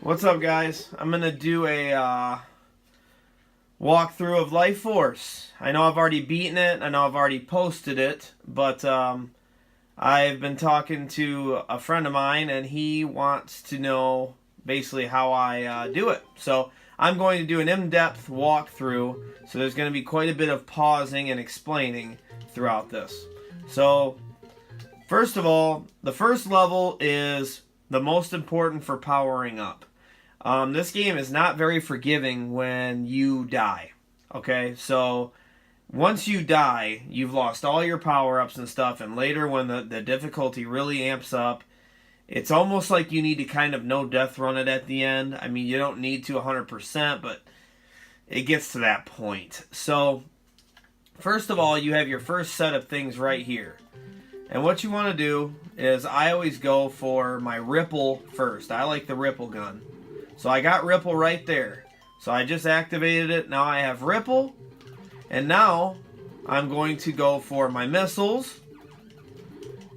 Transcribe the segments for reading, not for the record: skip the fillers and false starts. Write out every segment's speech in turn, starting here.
What's up, guys? I'm gonna do a walkthrough of Life Force. I know I've already beaten it. I know I've already posted it, but I've been talking to a friend of mine, and he wants to know basically how I do it. So I'm going to do an in-depth walkthrough. So there's going to be quite a bit of pausing and explaining throughout this. So first of all, the first level is the most important for powering up. This game is not very forgiving when you die. Okay, so once you die, you've lost all your power-ups and stuff, and later when the difficulty really amps up, it's almost like you need to kind of no-death run it at the end. I mean, you don't need to 100%, but it gets to that point. So, first of all, you have your first set of things right here. And what you want to do is, I always go for my ripple first. I like the ripple gun. So I got ripple right there. So I just activated it. Now I have ripple. And now I'm going to go for my missiles.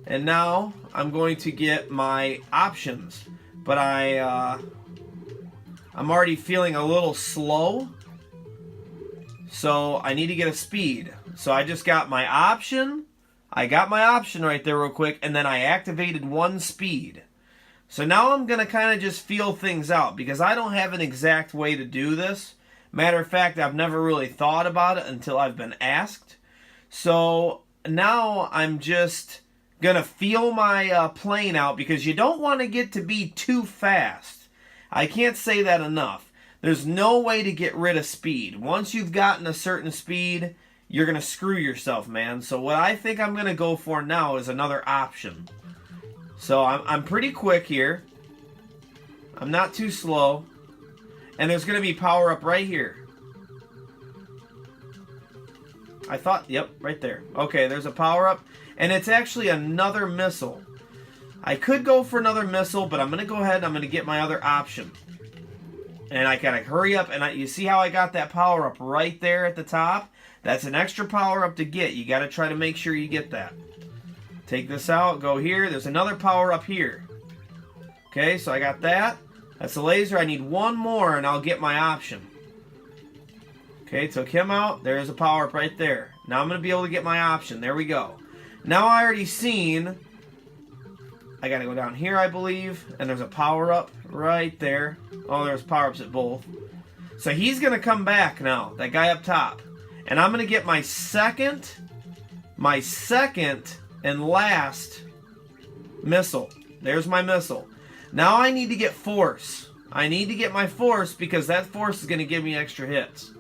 And now I'm going to get my options. But I'm already feeling a little slow. So I need to get a speed. So I just got my option. I got my option right there real quick. And then I activated one speed. So now I'm going to kind of just feel things out, because I don't have an exact way to do this. Matter of fact, I've never really thought about it until I've been asked. So now I'm just going to feel my plane out, because you don't want to get to be too fast. I can't say that enough. There's no way to get rid of speed. Once you've gotten a certain speed, you're going to screw yourself, man. So what I think I'm going to go for now is another option. So I'm pretty quick here. I'm not too slow. And there's going to be power up right here. I thought, yep, right there. Okay, there's a power up. And it's actually another missile. I could go for another missile, but I'm going to go ahead and I'm going to get my other option. And I gotta hurry up. And you see how I got that power up right there at the top? That's an extra power up to get. You got to try to make sure you get that. Take this out, go here. There's another power up here. Okay, so I got that. That's the laser. I need one more and I'll get my option. Okay, took him out. There's a power up right there. Now I'm going to be able to get my option. There we go. Now I already seen, I got to go down here, I believe. And there's a power up right there. Oh, there's power ups at both. So he's going to come back now, that guy up top. And I'm going to get my second and last missile. There's my missile. Now I need to get force. I need to get my force, because that force is going to give me extra hits.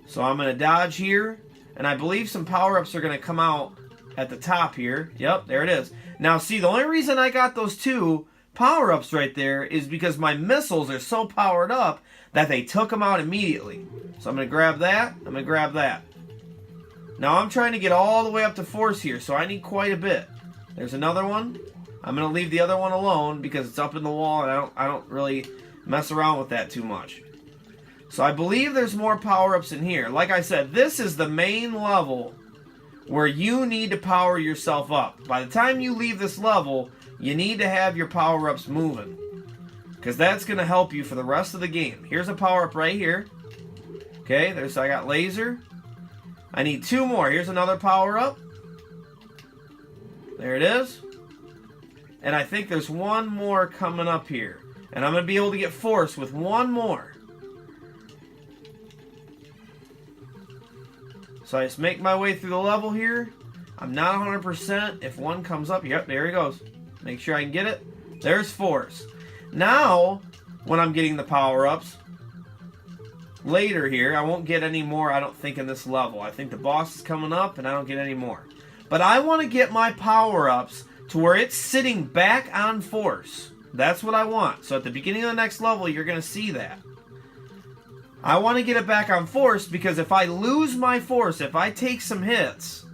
So I'm going to dodge here. And I believe some power-ups are going to come out at the top here. Yep, there it is. Now see, the only reason I got those two power-ups right there is because my missiles are so powered up that they took them out immediately. So I'm going to grab that. I'm going to grab that. Now I'm trying to get all the way up to force here, so I need quite a bit. There's another one. I'm going to leave the other one alone because it's up in the wall, and I don't really mess around with that too much. So I believe there's more power-ups in here. Like I said, this is the main level where you need to power yourself up. By the time you leave this level, you need to have your power-ups moving, because that's going to help you for the rest of the game. Here's a power-up right here. Okay, I got laser. I need two more. Here's another power-up. There it is. And I think there's one more coming up here. And I'm going to be able to get force with one more. So I just make my way through the level here. I'm not 100%. If one comes up, yep, there he goes. Make sure I can get it. There's force. Now, when I'm getting the power-ups, later here, I won't get any more, I don't think, in this level. I think the boss is coming up, and I don't get any more. But I want to get my power-ups to where it's sitting back on force. That's what I want. So at the beginning of the next level, you're going to see that. I want to get it back on force, because if I lose my force, if I take some hits,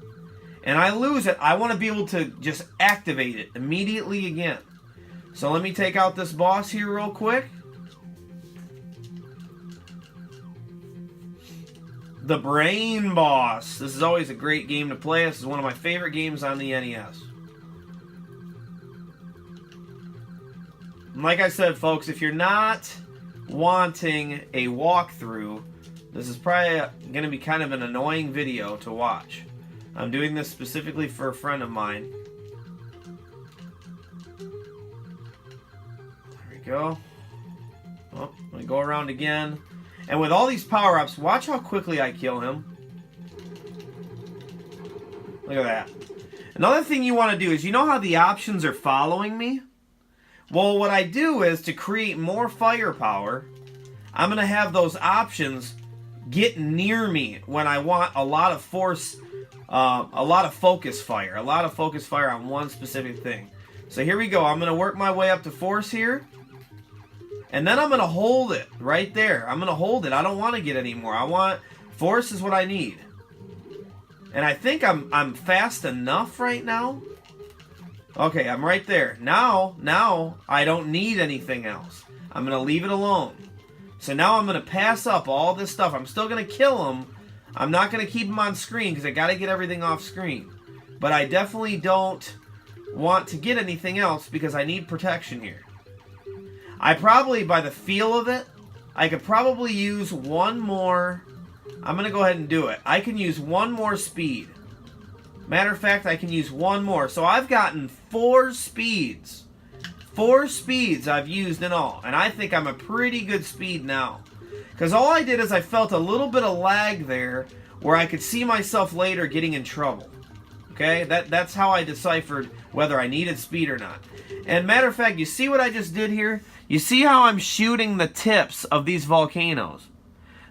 and I lose it, I want to be able to just activate it immediately again. So let me take out this boss here real quick. The Brain Boss. This is always a great game to play. This is one of my favorite games on the NES. like I said, folks, if you're not wanting a walkthrough, this is probably going to be kind of an annoying video to watch. I'm doing this specifically for a friend of mine. There we go. Oh, I'm going to go around again. And with all these power-ups, watch how quickly I kill him. Look at that. Another thing you want to do is, you know how the options are following me? Well, what I do is, to create more firepower, I'm going to have those options get near me when I want a lot of force, a lot of focus fire. A lot of focus fire on one specific thing. So here we go. I'm going to work my way up to force here. And then I'm going to hold it right there. I'm going to hold it. I don't want to get any more. I want... Force is what I need. And I think I'm fast enough right now. Okay, I'm right there. Now I don't need anything else. I'm going to leave it alone. So now I'm going to pass up all this stuff. I'm still going to kill him. I'm not going to keep him on screen because I got to get everything off screen. But I definitely don't want to get anything else because I need protection here. I probably, by the feel of it, I could probably use one more. I'm going to go ahead and do it. I can use one more speed. Matter of fact, I can use one more. So I've gotten 4 speeds. 4 speeds I've used in all. And I think I'm a pretty good speed now. Because all I did is I felt a little bit of lag there where I could see myself later getting in trouble. Okay? That's how I deciphered whether I needed speed or not. And matter of fact, you see what I just did here? You see how I'm shooting the tips of these volcanoes?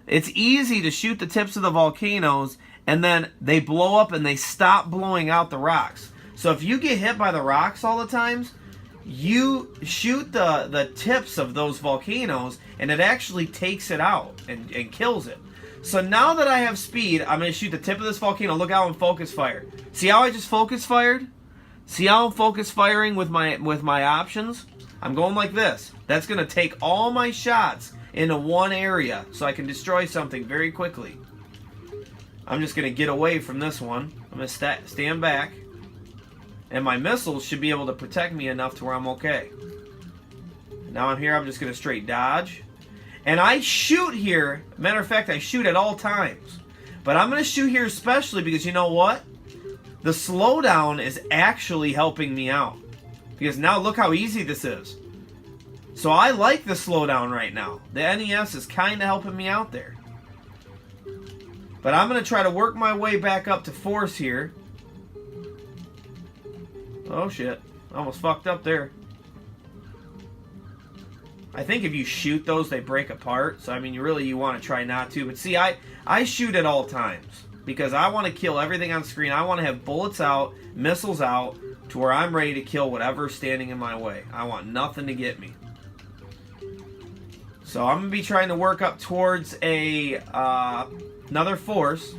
It's easy to shoot the tips of the volcanoes and then they blow up and they stop blowing out the rocks. So if you get hit by the rocks all the times, you shoot the tips of those volcanoes and it actually takes it out and kills it. So now that I have speed, I'm going to shoot the tip of this volcano. Look how I'm focus fired. See how I just focus fired? See how I'm focus firing with my options? I'm going like this. That's going to take all my shots into one area so I can destroy something very quickly. I'm just going to get away from this one. I'm going to stand back. And my missiles should be able to protect me enough to where I'm okay. Now I'm here. I'm just going to straight dodge. And I shoot here. Matter of fact, I shoot at all times. But I'm going to shoot here especially because you know what? The slowdown is actually helping me out. Because now look how easy this is. So I like the slowdown right now. The NES is kind of helping me out there. But I'm going to try to work my way back up to force here. Oh shit. Almost fucked up there. I think if you shoot those, they break apart. So I mean, you want to try not to. But see, I shoot at all times. Because I want to kill everything on screen. I want to have bullets out, missiles out, to where I'm ready to kill whatever's standing in my way. I want nothing to get me. So I'm going to be trying to work up towards another force.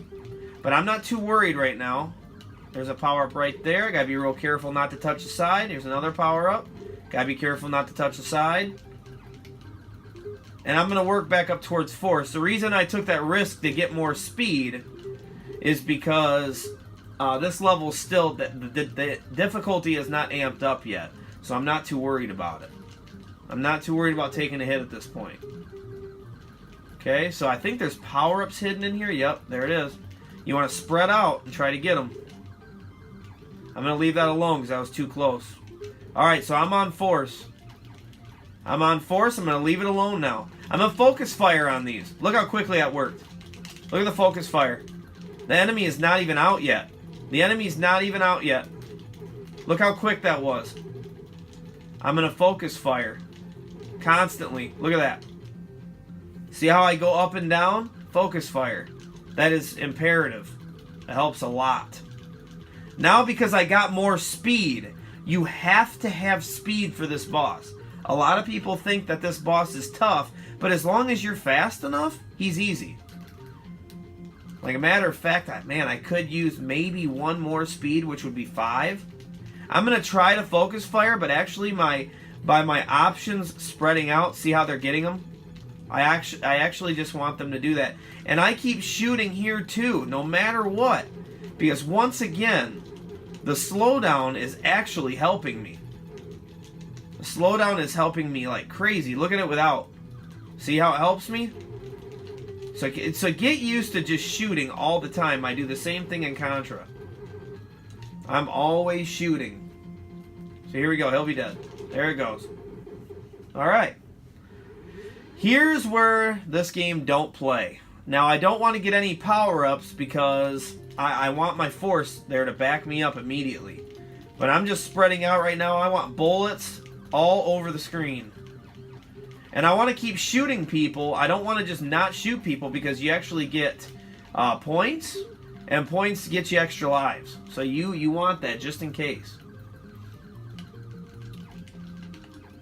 But I'm not too worried right now. There's a power-up right there. Got to be real careful not to touch the side. Here's another power-up. Got to be careful not to touch the side. And I'm going to work back up towards force. The reason I took that risk to get more speed is because this level still, the difficulty is not amped up yet. So I'm not too worried about it. I'm not too worried about taking a hit at this point. Okay, so I think there's power-ups hidden in here. Yep, there it is. You want to spread out and try to get them. I'm going to leave that alone because that was too close. Alright, so I'm on force. I'm on force. I'm going to leave it alone now. I'm going to focus fire on these. Look how quickly that worked. Look at the focus fire. The enemy is not even out yet. The enemy's not even out yet. Look how quick that was. I'm going to focus fire. Constantly. Look at that. See how I go up and down? Focus fire. That is imperative. It helps a lot. Now because I got more speed, you have to have speed for this boss. A lot of people think that this boss is tough, but as long as you're fast enough, he's easy. Like a matter of fact, man, I could use maybe one more speed, which would be 5. I'm going to try to focus fire, but actually by my options spreading out, see how they're getting them? I actually just want them to do that. And I keep shooting here too, no matter what. Because once again, the slowdown is actually helping me. The slowdown is helping me like crazy. Look at it without. See how it helps me? So get used to just shooting all the time. I do the same thing in Contra. I'm always shooting. So here we go. He'll be dead. There it goes. Alright. Here's where this game don't play. Now, I don't want to get any power-ups because I want my force there to back me up immediately. But I'm just spreading out right now. I want bullets all over the screen. And I want to keep shooting people. I don't want to just not shoot people because you actually get points. And points get you extra lives. So you want that just in case.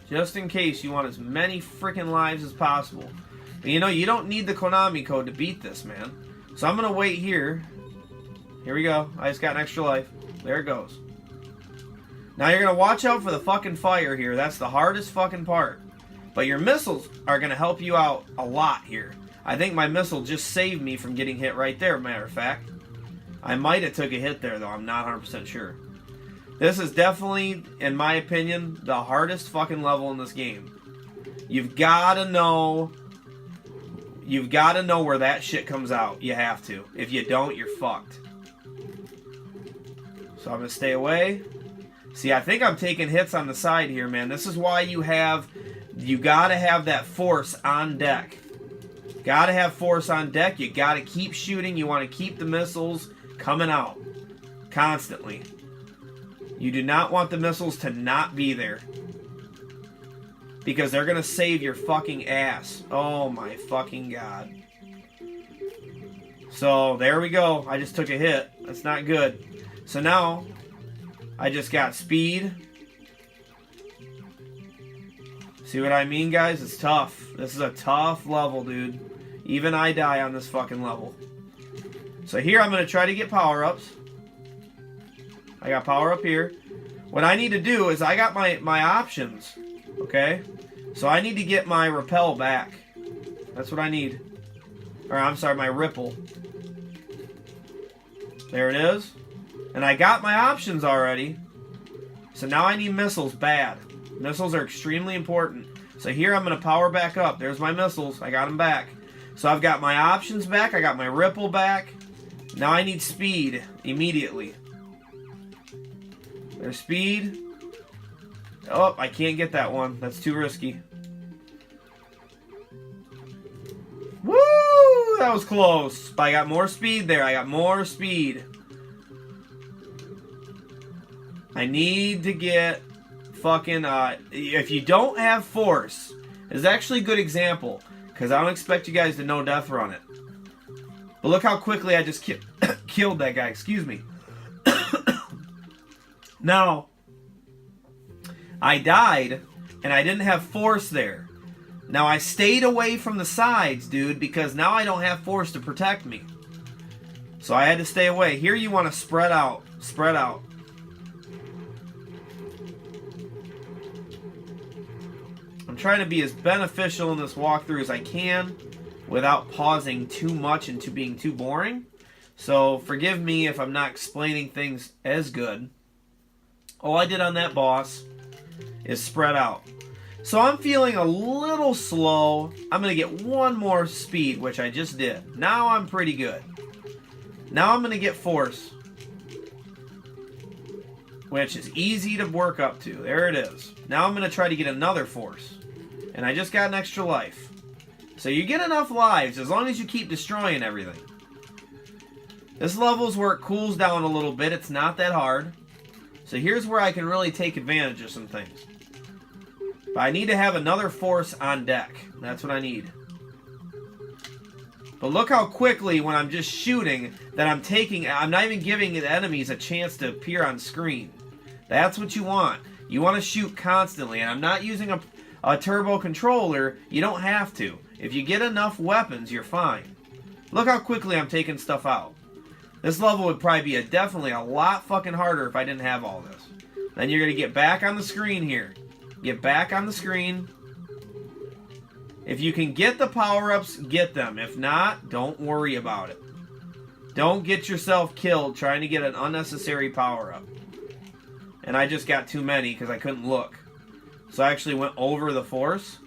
Just in case you want as many freaking lives as possible. But you know, you don't need the Konami code to beat this, man. So I'm going to wait here. Here we go. I just got an extra life. There it goes. Now you're going to watch out for the fucking fire here. That's the hardest fucking part. But your missiles are going to help you out a lot here. I think my missile just saved me from getting hit right there, matter of fact. I might have took a hit there, though. I'm not 100% sure. This is definitely, in my opinion, the hardest fucking level in this game. You've got to know... You've got to know where that shit comes out. You have to. If you don't, you're fucked. So I'm going to stay away. See, I think I'm taking hits on the side here, man. This is why you got to have that force on deck. Got to have force on deck. You got to keep shooting. You want to keep the missiles coming out constantly. You do not want the missiles to not be there. Because they're going to save your fucking ass. Oh my fucking god. So, there we go. I just took a hit. That's not good. So now, I just got speed. See what I mean, guys? It's tough. This is a tough level, dude. Even I die on this fucking level. So here, I'm going to try to get power-ups. I got power up here. What I need to do is I got my options. Okay? So I need to get my repel back. That's what I need. Or I'm sorry, my ripple. There it is. And I got my options already. So now I need missiles bad. Missiles are extremely important. So here I'm going to power back up. There's my missiles. I got them back. So I've got my options back. I got my ripple back. Now I need speed immediately. There's speed. Oh, I can't get that one. That's too risky. Woo! That was close. But I got more speed there. I got more speed. I need to get fucking... if you don't have force, it's actually a good example. Because I don't expect you guys to no death run it. But look how quickly I just killed that guy. Excuse me. Now, I died, and I didn't have force there. Now, I stayed away from the sides, dude, because now I don't have force to protect me. So I had to stay away. Here you want to spread out. Spread out. I'm trying to be as beneficial in this walkthrough as I can without pausing too much and being too boring. So forgive me if I'm not explaining things as good. All I did on that boss is spread out. So I'm feeling a little slow. I'm going to get one more speed, which I just did. Now I'm pretty good. Now I'm going to get force, which is easy to work up to. There it is. Now I'm going to try to get another force. And I just got an extra life. So you get enough lives as long as you keep destroying everything. This level's where it cools down a little bit. It's not that hard. So here's where I can really take advantage of some things. But I need to have another force on deck. That's what I need. But look how quickly, when I'm just shooting, that I'm not even giving the enemies a chance to appear on screen. That's what you want. You want to shoot constantly. And I'm not using a turbo controller. You don't have to. If you get enough weapons, you're fine. Look how quickly I'm taking stuff out. This level would probably be definitely a lot fucking harder if I didn't have all this. Then you're going to get back on the screen here. Get back on the screen. If you can get the power-ups, get them. If not, don't worry about it. Don't get yourself killed trying to get an unnecessary power-up. And I just got too many because I couldn't look. So I actually went over the force.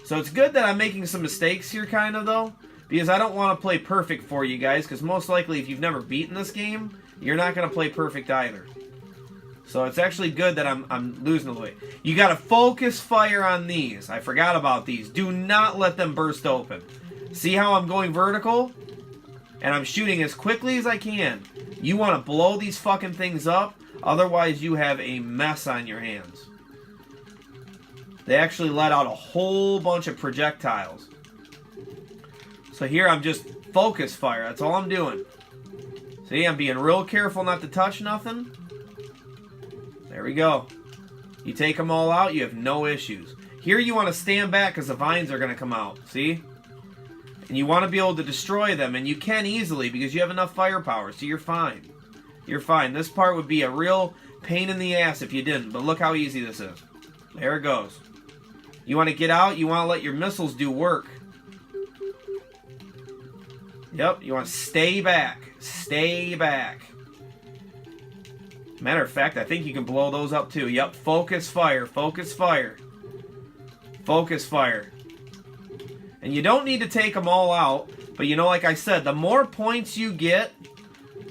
So it's good that I'm making some mistakes here, kind of, though. Because I don't want to play perfect for you guys. Because most likely, if you've never beaten this game, you're not going to play perfect either. So it's actually good that I'm losing the way. You got to focus fire on these. I forgot about these. Do not let them burst open. See how I'm going vertical? And I'm shooting as quickly as I can. You want to blow these fucking things up. Otherwise, you have a mess on your hands. They actually let out a whole bunch of projectiles. So here I'm just focus fire. That's all I'm doing. See, I'm being real careful not to touch nothing. There we go. You take them all out, you have no issues. Here you want to stand back because the vines are going to come out. See? And you want to be able to destroy them. And you can easily because you have enough firepower. So you're fine. You're fine. This part would be a real pain in the ass if you didn't. But look how easy this is. There it goes. You want to get out. You want to let your missiles do work. Yep. You want to stay back. Stay back. Matter of fact, I think you can blow those up too. Yep. Focus fire. Focus fire. Focus fire. And you don't need to take them all out. But you know, like I said, the more points you get,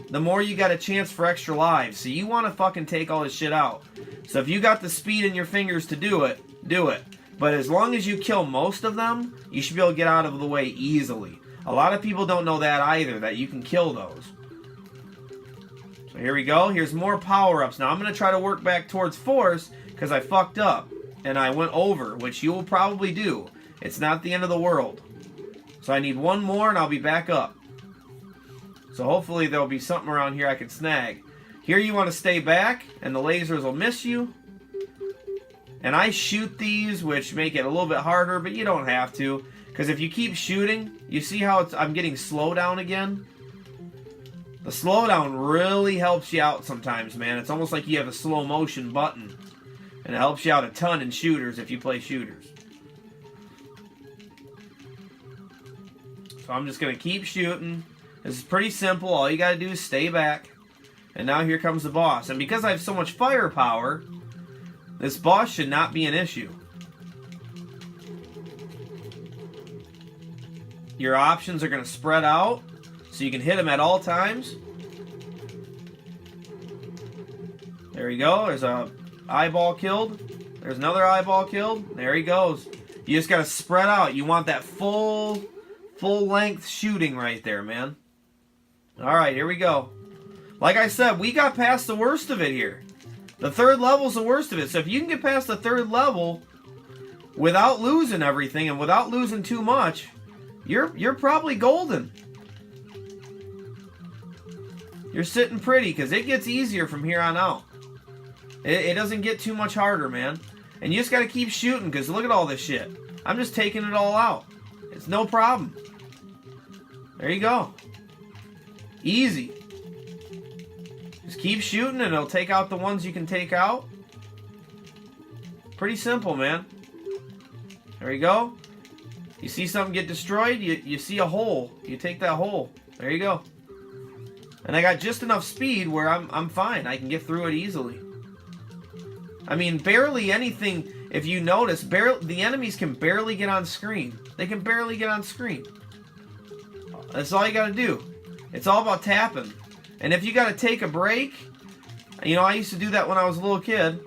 the more you got a chance for extra lives. So you want to fucking take all this shit out. So if you got the speed in your fingers to do it, do it. But as long as you kill most of them, you should be able to get out of the way easily. A lot of people don't know that either, that you can kill those. So here we go. Here's more power-ups. Now I'm going to try to work back towards force because I fucked up. And I went over, which you will probably do. It's not the end of the world. So I need one more and I'll be back up. So hopefully there'll be something around here I can snag. Here you want to stay back and the lasers will miss you. And I shoot these, which make it a little bit harder, but you don't have to. Because if you keep shooting, you see how I'm getting slowdown again? The slowdown really helps you out sometimes, man. It's almost like you have a slow motion button. And it helps you out a ton in shooters if you play shooters. So I'm just going to keep shooting. This is pretty simple. All you got to do is stay back. And now here comes the boss. And because I have so much firepower, this boss should not be an issue. Your options are going to spread out so you can hit him at all times. There you go. There's a eyeball killed. There's another eyeball killed. There he goes. You just got to spread out. You want that full length shooting right there, man. Alright, here we go. Like I said, we got past the worst of it here. The third level's the worst of it. So if you can get past the third level without losing everything and without losing too much, you're probably golden. You're sitting pretty because it gets easier from here on out. It doesn't get too much harder, man. And you just got to keep shooting because look at all this shit. I'm just taking it all out. It's no problem. There you go. Easy. Just keep shooting and it'll take out the ones you can take out. Pretty simple, man. There you go. You see something get destroyed, you see a hole. You take that hole. There you go. And I got just enough speed where I'm fine. I can get through it easily. I mean, barely anything. If you notice, the enemies can barely get on screen. They can barely get on screen. That's all you got to do. It's all about tapping. And if you got to take a break, you know, I used to do that when I was a little kid.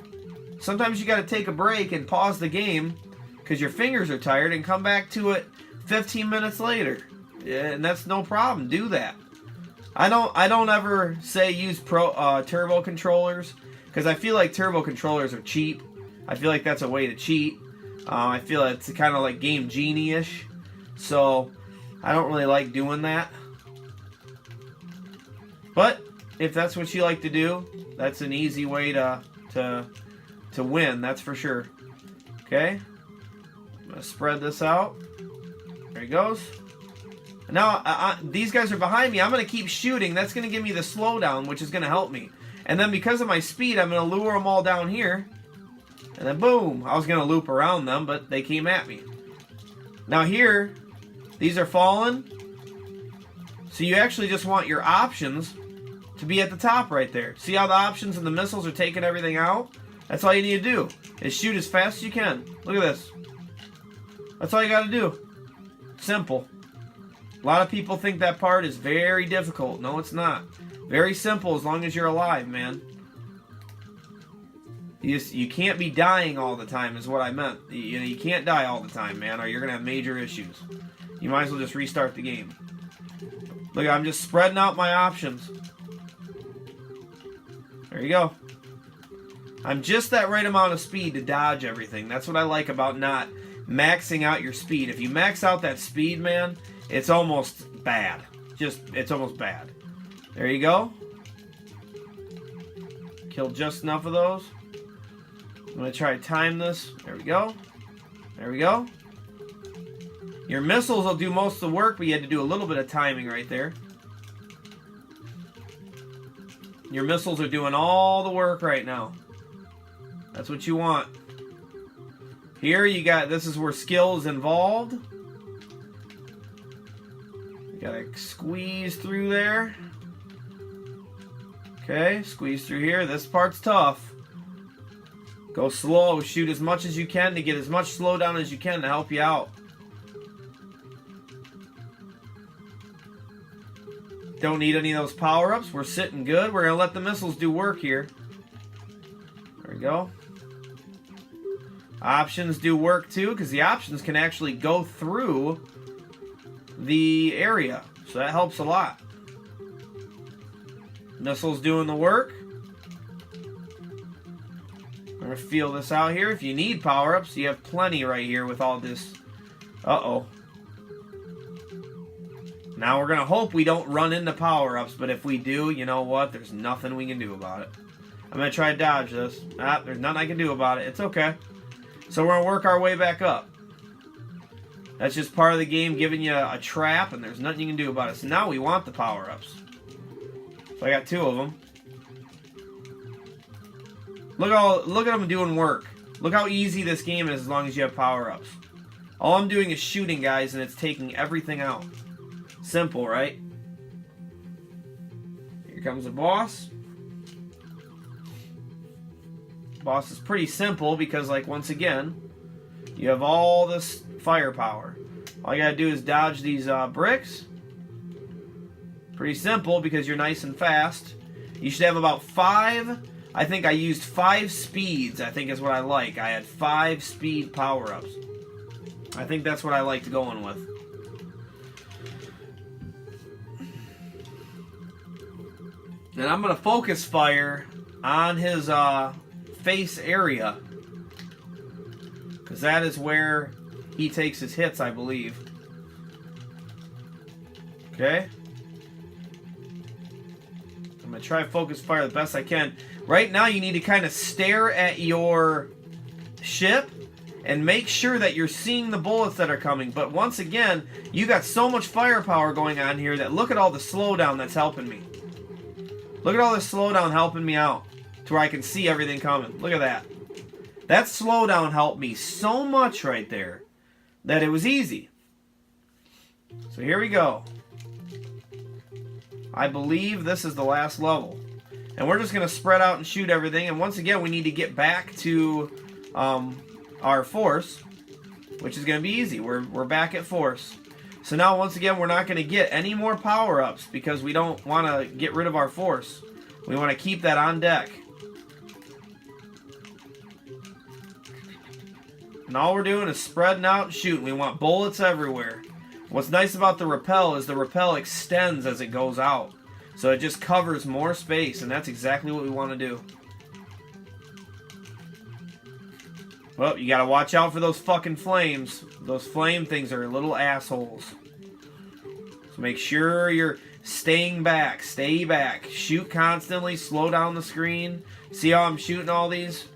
Sometimes you got to take a break and pause the game because your fingers are tired and come back to it 15 minutes later. And that's no problem. Do that. I don't ever say use turbo controllers because I feel like turbo controllers are cheap. I feel like that's a way to cheat. I feel it's kind of like Game Genie-ish. So I don't really like doing that. But if that's what you like to do, that's an easy way to win, that's for sure. Okay? I'm going to spread this out. There he goes. Now, these guys are behind me. I'm going to keep shooting. That's going to give me the slowdown, which is going to help me. And then because of my speed, I'm going to lure them all down here. And then boom. I was going to loop around them, but they came at me. Now here, these are falling. So you actually just want your options to be at the top right there. See how the options and the missiles are taking everything out? That's all you need to do, is shoot as fast as you can. Look at this. That's all you got to do. Simple. A lot of people think that part is very difficult. No, it's not. Very simple as long as you're alive, man. You can't be dying all the time is what I meant. You can't die all the time, man, or you're going to have major issues. You might as well just restart the game. Look, I'm just spreading out my options. There you go. I'm just that right amount of speed to dodge everything. That's what I like about not maxing out your speed. If you max out that speed, man, it's almost bad. It's almost bad. There you go. Killed just enough of those. I'm going to try to time this. There we go. There we go. Your missiles will do most of the work, but you had to do a little bit of timing right there. Your missiles are doing all the work right now. That's what you want. Here you got, this is where skill is involved. You gotta squeeze through there. Okay, squeeze through here. This part's tough. Go slow. Shoot as much as you can to get as much slowdown as you can to help you out. Don't need any of those power-ups. We're sitting good. We're going to let the missiles do work here. There we go. Options do work too, because the options can actually go through the area. So that helps a lot. Missiles doing the work. I'm going to feel this out here. If you need power-ups, you have plenty right here with all this. Uh-oh. Now we're going to hope we don't run into power-ups, but if we do, you know what? There's nothing we can do about it. I'm going to try to dodge this. There's nothing I can do about it. It's okay. So we're going to work our way back up. That's just part of the game giving you a trap, and there's nothing you can do about it. So now we want the power-ups. So I got 2 of them. Look at them doing work. Look how easy this game is as long as you have power-ups. All I'm doing is shooting, guys, and it's taking everything out. Simple, right? Here comes the boss. Boss is pretty simple because, like, once again, you have all this firepower. All you gotta do is dodge these bricks. Pretty simple because you're nice and fast. You should have about 5. I think I used 5 speeds, I think is what I like. I had 5 speed power-ups. I think that's what I liked going with. And I'm going to focus fire on his face area. Because that is where he takes his hits, I believe. Okay. I'm going to try to focus fire the best I can. Right now you need to kind of stare at your ship and make sure that you're seeing the bullets that are coming. But once again, you got so much firepower going on here that look at all the slowdown that's helping me. Look at all this slowdown helping me out to where I can see everything coming. Look at that. That slowdown helped me so much right there that it was easy. So here we go. I believe this is the last level. And we're just going to spread out and shoot everything. And once again, we need to get back to our force, which is going to be easy. We're back at force. So now, once again, we're not going to get any more power-ups because we don't want to get rid of our force. We want to keep that on deck. And all we're doing is spreading out and shooting. We want bullets everywhere. What's nice about the rappel is the rappel extends as it goes out. So it just covers more space, and that's exactly what we want to do. Well, you got to watch out for those fucking flames. Those flame things are little assholes. So make sure you're staying back. Stay back. Shoot constantly. Slow down the screen. See how I'm shooting all these?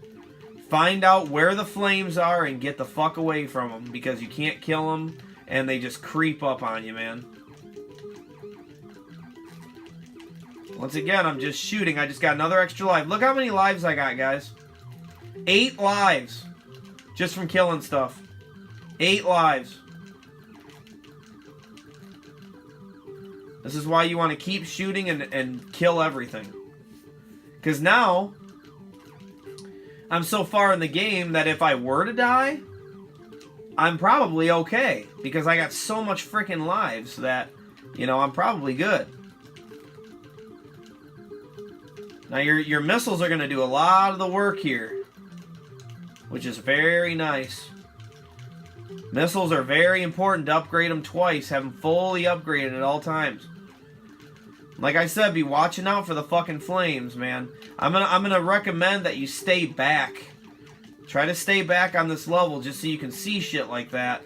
Find out where the flames are and get the fuck away from them because you can't kill them and they just creep up on you, man. Once again, I'm just shooting. I just got another extra life. Look how many lives I got, guys. 8 lives. Just from killing stuff. 8 lives. This is why you want to keep shooting and kill everything. Because now, I'm so far in the game that if I were to die, I'm probably okay. Because I got so much freaking lives that, you know, I'm probably good. Now your missiles are going to do a lot of the work here, which is very nice. Missiles are very important to upgrade them twice. Have them fully upgraded at all times. Like I said, be watching out for the fucking flames, man. I'm gonna recommend that you stay back. Try to stay back on this level just so you can see shit like that.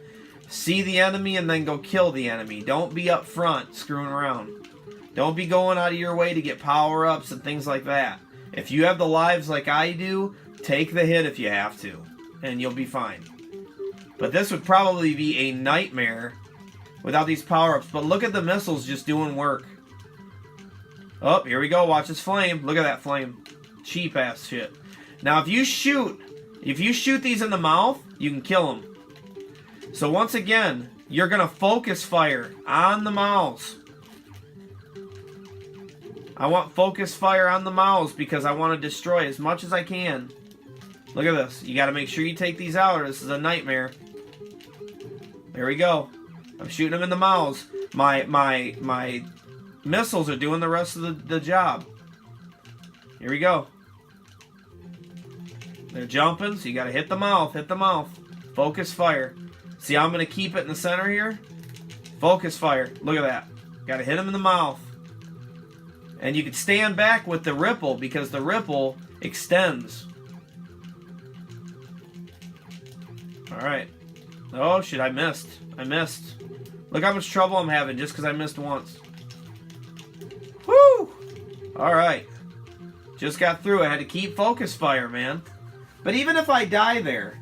See the enemy and then go kill the enemy. Don't be up front screwing around. Don't be going out of your way to get power-ups and things like that. If you have the lives like I do, take the hit if you have to, and you'll be fine. But this would probably be a nightmare without these power-ups. But look at the missiles just doing work. Oh, here we go. Watch this flame. Look at that flame. Cheap-ass shit. Now, if you shoot these in the mouth, you can kill them. So once again, you're going to focus fire on the mouths. I want focus fire on the mouths because I want to destroy as much as I can. Look at this. You got to make sure you take these out or this is a nightmare. There we go. I'm shooting them in the mouths. My missiles are doing the rest of the job. Here we go. They're jumping, so you got to hit the mouth. Hit the mouth. Focus fire. See how I'm going to keep it in the center here? Focus fire. Look at that. Got to hit them in the mouth. And you can stand back with the ripple because the ripple extends. Alright. Oh shit, I missed. I missed. Look how much trouble I'm having just because I missed once. Woo! Alright. Just got through. I had to keep focus fire, man. But even if I die there,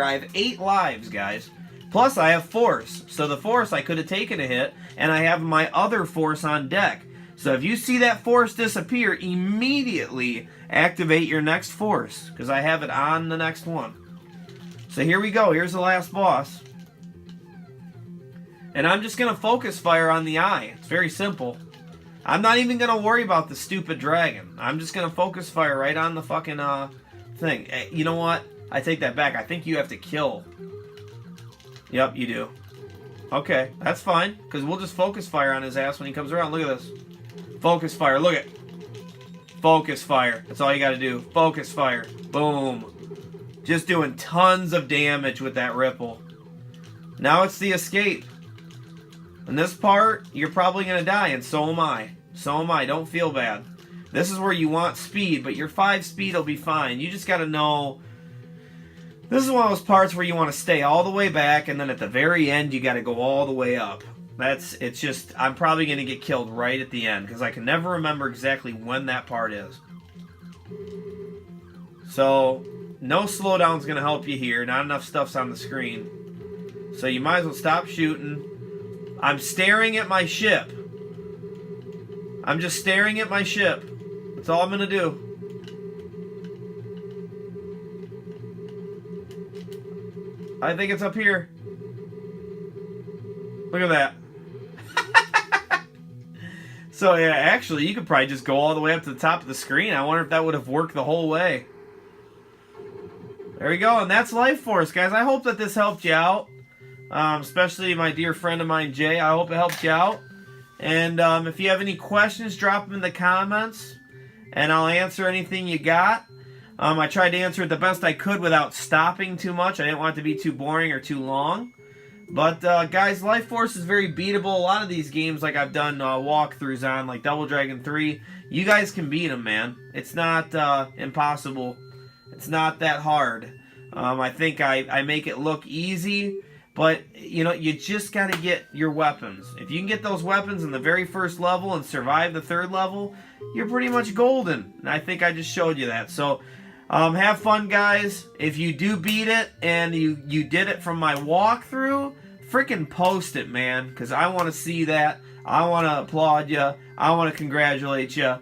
I have 8 lives, guys. Plus I have force. So the force I could have taken a hit, and I have my other force on deck. So if you see that force disappear, immediately activate your next force, because I have it on the next one. So here we go. Here's the last boss. And I'm just going to focus fire on the eye. It's very simple. I'm not even going to worry about the stupid dragon. I'm just going to focus fire right on the fucking thing. You know what? I take that back. I think you have to kill. Yep, you do. Okay, that's fine, because we'll just focus fire on his ass when he comes around. Look at this. Focus fire. Look at it. Focus fire. That's all you got to do. Focus fire. Boom. Just doing tons of damage with that ripple. Now it's the escape. In this part, you're probably going to die, and so am I. So am I. Don't feel bad. This is where you want speed, but your 5 speed will be fine. You just got to know... This is one of those parts where you want to stay all the way back, and then at the very end, you got to go all the way up. It's just, I'm probably going to get killed right at the end, because I can never remember exactly when that part is. So, no slowdown's going to help you here. Not enough stuff's on the screen. So you might as well stop shooting. I'm staring at my ship. I'm just staring at my ship. That's all I'm going to do. I think it's up here. Look at that. So yeah, actually, you could probably just go all the way up to the top of the screen. I wonder if that would have worked the whole way. There we go, and that's Life Force, guys. I hope that this helped you out. Especially my dear friend of mine, Jay. I hope it helped you out. And if you have any questions, drop them in the comments, and I'll answer anything you got. I tried to answer it the best I could without stopping too much. I didn't want it to be too boring or too long. But, guys, Life Force is very beatable. A lot of these games, like I've done walkthroughs on, like Double Dragon 3, you guys can beat them, man. It's not impossible. It's not that hard. I think I make it look easy, but, you know, you just got to get your weapons. If you can get those weapons in the very first level and survive the 3rd level, you're pretty much golden. And I think I just showed you that. So, have fun, guys. If you do beat it and you did it from my walkthrough, freaking post it, man, because I want to see that. I want to applaud you. I want to congratulate you.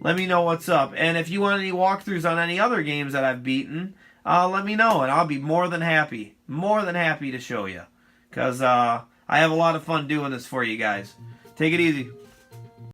Let me know what's up. And if you want any walkthroughs on any other games that I've beaten, let me know, and I'll be more than happy to show you, because I have a lot of fun doing this for you guys. Take it easy.